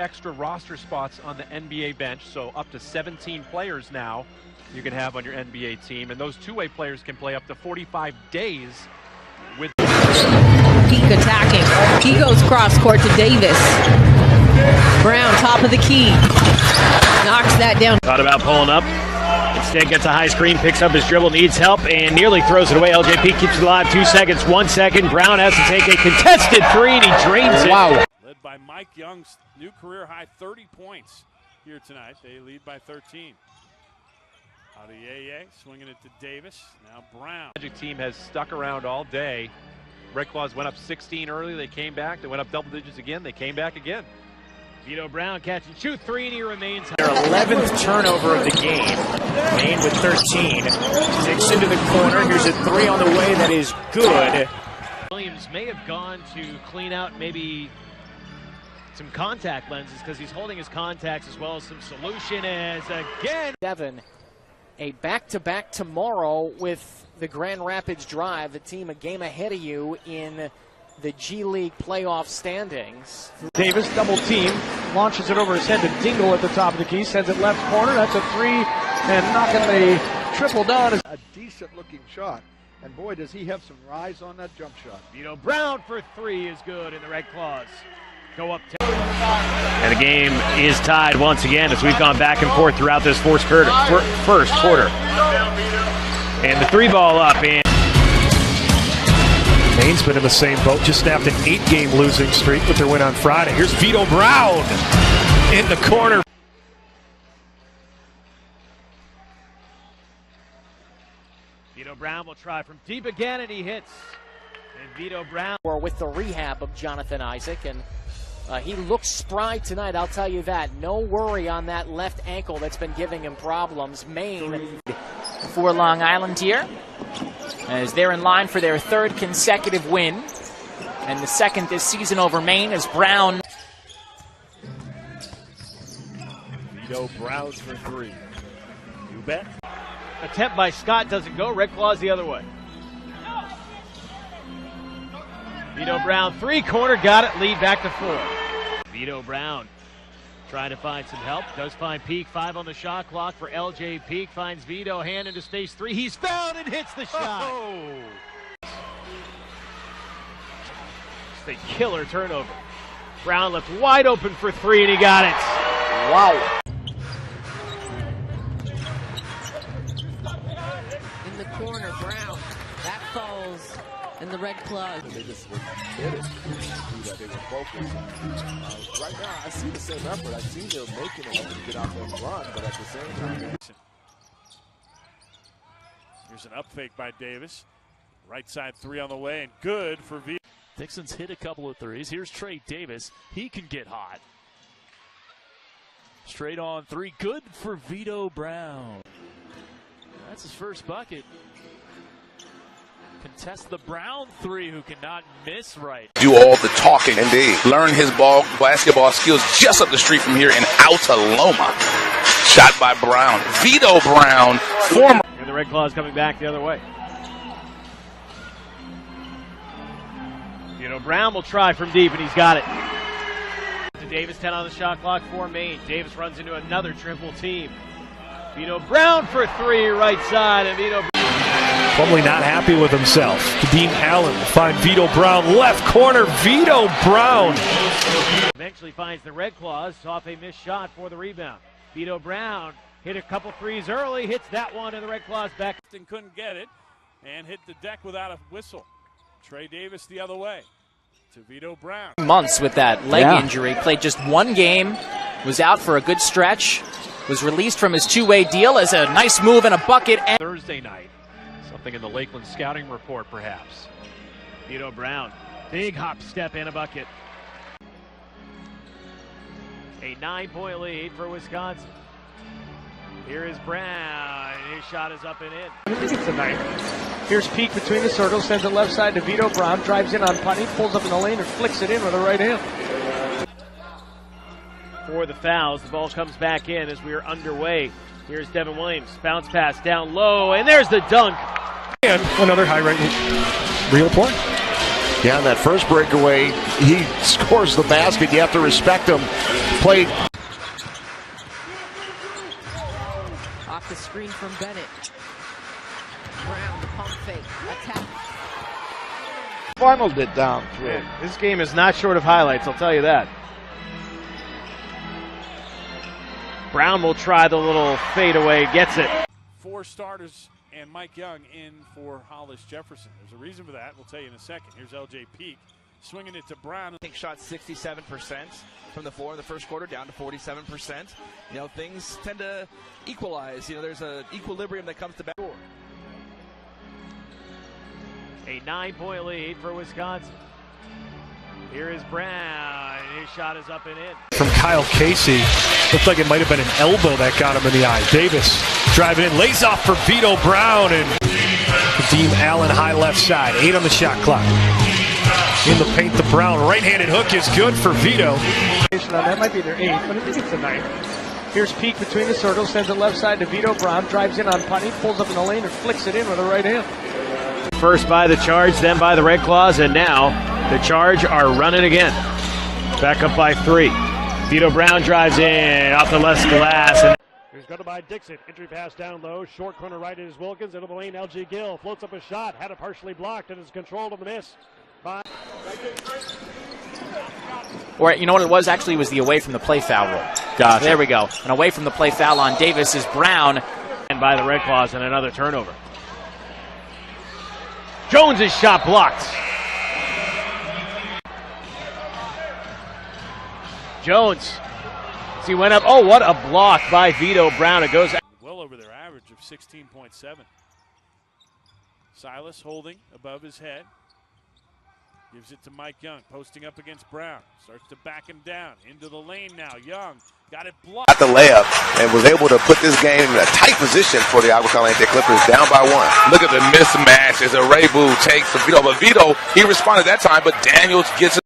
extra roster spots on the NBA bench, so up to 17 players now you can have on your NBA team, and those two-way players can play up to 45 days with Peak attacking. He goes cross court to Davis. Brown, top of the key. Knocks that down. Thought about pulling up. Instead gets a high screen, picks up his dribble, needs help, and nearly throws it away. LJP keeps it alive. 2 seconds, 1 second. Brown has to take a contested three, and he drains it. Wow. Led by Mike Young's new career high 30 points here tonight. They lead by 13. Out of Yeye, swinging it to Davis. Now Brown. The Magic team has stuck around all day. Red Claws went up 16 early. They came back. They went up double digits again. They came back again. Vitto Brown catch and shoot three, and he remains. Their 11th turnover of the game. Maine with 13. Six into the corner. Here's a three on the way that is good. Williams may have gone to clean out maybe some contact lenses because he's holding his contacts as well as some solution as again. 7. A back-to-back tomorrow with the Grand Rapids Drive, the team a game ahead of you in the G League playoff standings. Davis double team, launches it over his head to Dingle at the top of the key, sends it left corner. That's a three, and knocking the triple down. A decent looking shot, and boy does he have some rise on that jump shot. Vitto Brown for three is good, and the Red Claws go up 10. And the game is tied once again as we've gone back and forth throughout this first quarter. And the three ball up, and Maine's been in the same boat, just snapped an 8-game losing streak with their win on Friday. Here's Vitto Brown in the corner. Vitto Brown will try from deep again, and he hits. And Vitto Brown. Or with the rehab of Jonathan Isaac, and he looks spry tonight, I'll tell you that. No worry on that left ankle that's been giving him problems. Maine for Long Island here, as they're in line for their third consecutive win, and the second this season over Maine as Brown. Vitto Brown for three. You bet. Attempt by Scott doesn't go. Red Claws the other way. Vitto Brown, three-corner, got it, lead back to 4. Vitto Brown trying to find some help, does find Peak, 5 on the shot clock for LJ Peak, finds Vitto, hand into space 3, he's found and hits the shot. Oh. Just a killer turnover. Brown left wide open for 3, and he got it. wow. In the corner, Brown. That falls in the Red Claws. They just did it. They were focused. Right now, I see the same effort. I see they're making it to get out there and run, but at the same time. Here's an up fake by Davis. Right side three on the way, and good for Vitto. Dixon's hit a couple of threes. Here's Trey Davis. He can get hot. Straight on three. Good for Vitto Brown. That's his first bucket. Contest the Brown three, who cannot miss right. Do all the talking. Indeed. Learn his basketball skills just up the street from here in Altaloma. Shot by Brown. Vitto Brown, former. And the Red Claws coming back the other way. Vitto Brown will try from deep, and he's got it. To Davis, 10 on the shot clock for Maine. Davis runs into another triple team. Vitto Brown for 3, right side, and Vitto. Probably not happy with himself. Dean Allen will find Vitto Brown, left corner, Vitto Brown. Eventually finds the Red Claws off a missed shot for the rebound. Vitto Brown hit a couple threes early, hits that one, and the Red Claws back. And couldn't get it, and hit the deck without a whistle. Trey Davis the other way to Vitto Brown. Months with that leg injury, played just one game, was out for a good stretch, was released from his two-way deal as a nice move and a bucket. And Thursday night. Something in the Lakeland scouting report, perhaps. Vitto Brown, big hop step and a bucket. A 9-point lead for Wisconsin. Here is Brown, and his shot is up and in. I think tonight. Here's Peak between the circles, sends it left side to Vitto Brown, drives in on Putty, pulls up in the lane and flicks it in with the right hand. For the fouls, the ball comes back in as we are underway. Here's Devin Williams, bounce pass down low, and there's the dunk. And another high-rate real point. Yeah, on that first breakaway, he scores the basket. You have to respect him. plate. Off the screen from Bennett. Brown, the pump fake. Attack. Funneled it down through. Yeah, this game is not short of highlights, I'll tell you that. Brown will try the little fadeaway, gets it. 4 starters and Mike Young in for Hollis Jefferson. There's a reason for that. We'll tell you in a second. Here's L.J. Peak swinging it to Brown. I think shot 67% from the floor in the first quarter, down to 47%. You know, things tend to equalize. You know, there's an equilibrium that comes to back. A 9-point lead for Wisconsin. Here is Brown. His shot is up and in. From Kyle Casey. Looked like it might have been an elbow that got him in the eye. Davis driving in, lays off for Vitto Brown, and Kadeem Allen high left side. 8 on the shot clock. In the paint, the Brown right-handed hook is good for Vitto. That might be their 8th, but I think it's the 9th. Here's Peak between the circles, sends it left side to Vitto Brown, drives in on Putney, pulls up in the lane and flicks it in with a right hand. First by the Charge, then by the Red Claws, and now the Charge are running again. Back up by 3. Vitto Brown drives in off the left glass. And here's guarded by Dixon. Entry pass down low. Short corner right is Wilkins. Into the lane, L.G. Gill floats up a shot. Had it partially blocked and is controlled on the miss. Or, you know what it was? Actually, it was the away from the play foul rule. Gotcha. There we go. An away from the play foul on Davis is Brown. And by the Red Claws and another turnover. Jones' shot blocked. Jones. As he went up. Oh, what a block by Vitto Brown. It goes well over their average of 16.7. Silas holding above his head. Gives it to Mike Young, posting up against Brown. Starts to back him down. Into the lane now. Young got it blocked. Got the layup and was able to put this game in a tight position for the Agua Caliente Clippers, down by 1. Look at the mismatch as Arebu takes Vitto. But Vitto, he responded that time, but Daniels gets it.